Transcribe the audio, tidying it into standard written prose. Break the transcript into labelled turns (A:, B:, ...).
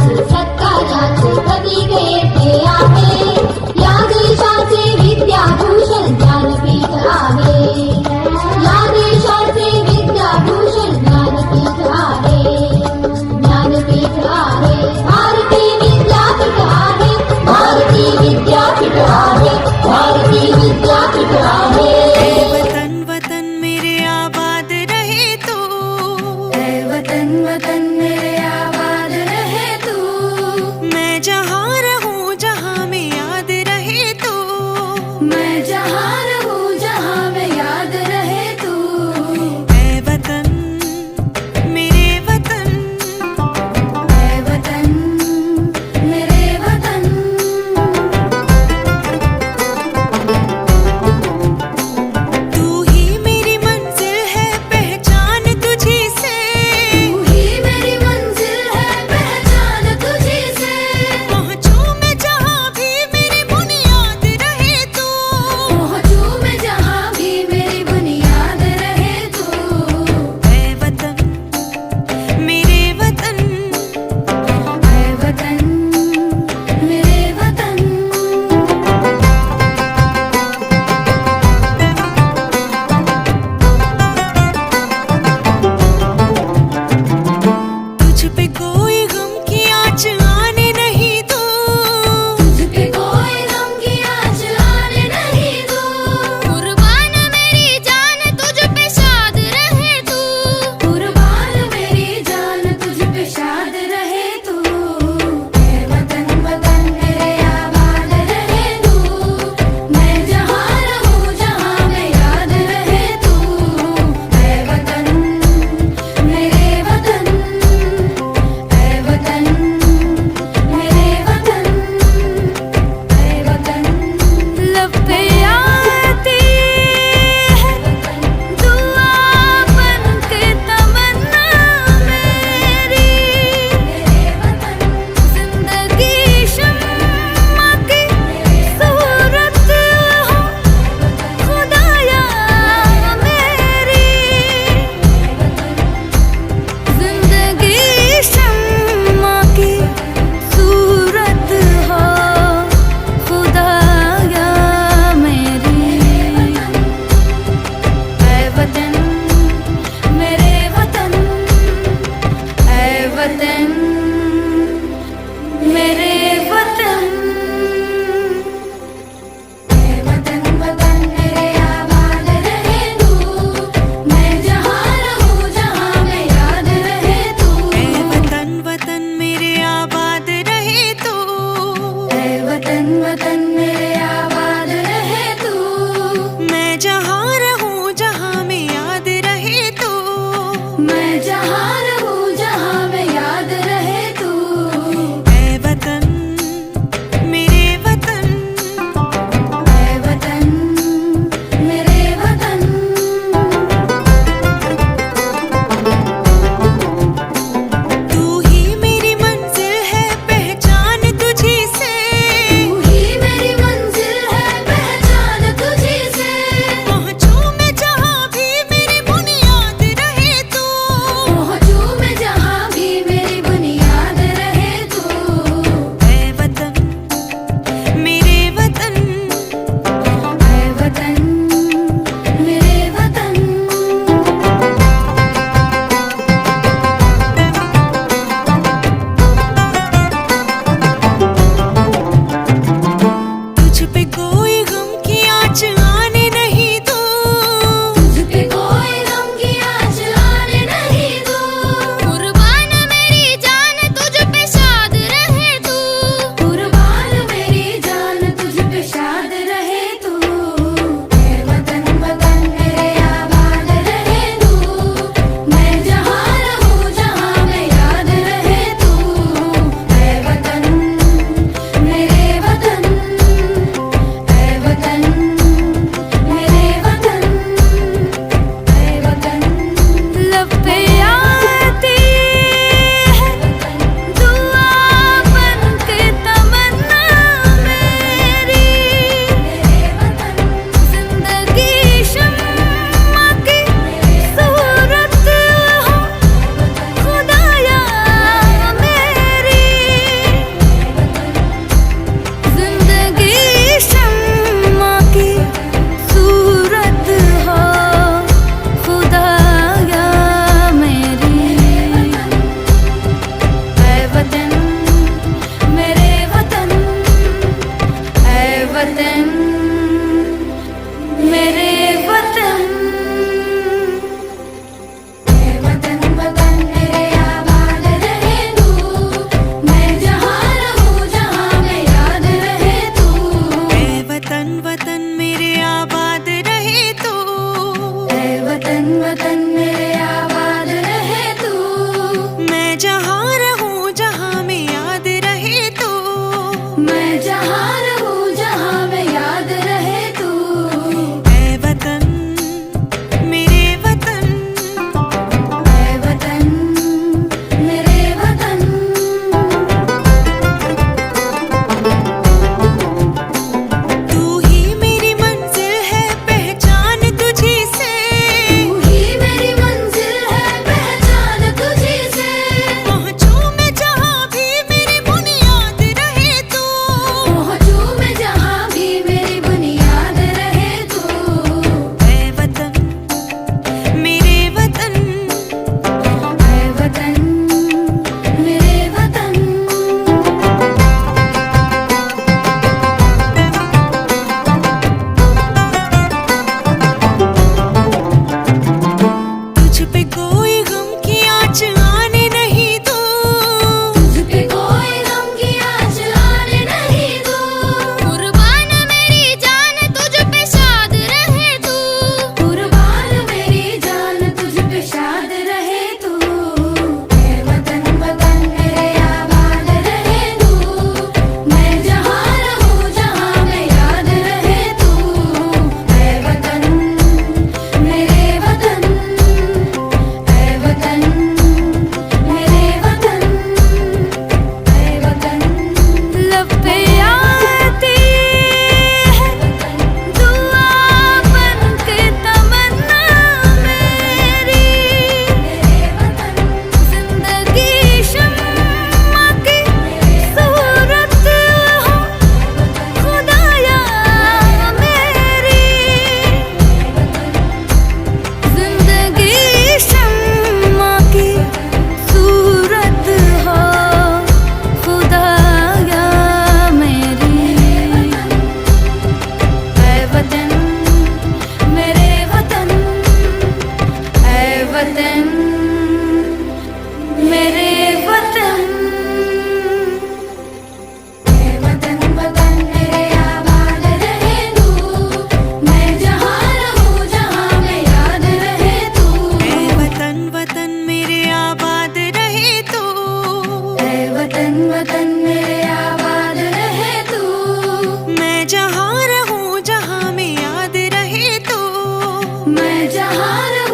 A: सत्कार्याचे सत्कार्याचे प्रतीक येथे आहे. या देशाचे विद्याभूषण ज्ञानपीठ आहे. या देशाचे विद्याभूषण ज्ञानपीठ आहे. ज्ञानपीठ आहे. भारती विद्यापीठ आहे. भारती विद्यापीठ आहे. भारती विद्यापीठ आहे.
B: वतन वतन मेरे आबाद रहे तू,
C: वतन वतन मेरे आबाद रहे तू।
B: मैं जहाँ रहूँ जहाँ में याद रहे तू,
C: मैं जहाँ रहूँ जहाँ में याद रहे तू।
B: ऐ वतन मेरे वतन,
C: ऐ वतन मेरे वतन।
B: तू ही मेरी मंजिल है पहचान तुझी से,
C: तू ही मेरी मंजिल है पहचान तुझी से।
B: पहुँचूं मैं जहाँ भी मेरी बुनियाद रहे तू,
C: पहुँचूं मैं जहाँ भी मेरी बुनियाद रहे तू।
B: ऐ वतन मेरे वतन,
C: ऐ वतन मेरे वतन।
B: तुझ पे कोई गम की आँच आने नहीं दूँ,
C: तुझ पे कोई गम की आँच आने नहीं दूँ। कुर्बान मेरी जान तुझ पे शाद रहे तू। कुर्बान मेरी जान तुझ पे शाद रहे तू। ऐ वतन वतन मेरे आबाद रहे तू। मैं जहाँ रहूँ जहाँ में याद रहे तू। ऐ वतन मेरे वतन, ऐ वतन मेरे वतन, ऐ वतन।
B: लब पे आती है दुआ बन के तमन्ना मेरी,
C: मेरे वतन
B: जिंदगी शम्मा की सूरत हो खुदाया मेरी, जिंदगी शम्मा की सूरत हो खुदाया मेरी।
C: ऐ वतन मेरे वतन, ऐ वतन मेरे वतन। ऐ वतन वतन मेरे आबाद रहे तू। मैं जहाँ रहूँ जहाँ में याद रहे तू।
B: ऐ वतन वतन मेरे आबाद रहे तू,
C: ऐ वतन वतन मेरे आबाद रहे तू।
B: मैं जहाँ रहूँ जहाँ में याद रहे तू,
C: मैं जहाँ रहूँ जहाँ में याद रहे तन वतन मेरे आबाद रहे तू।
B: मैं जहाँ रहूं जहाँ में याद रहे तू।
C: मैं जहाँ रहूं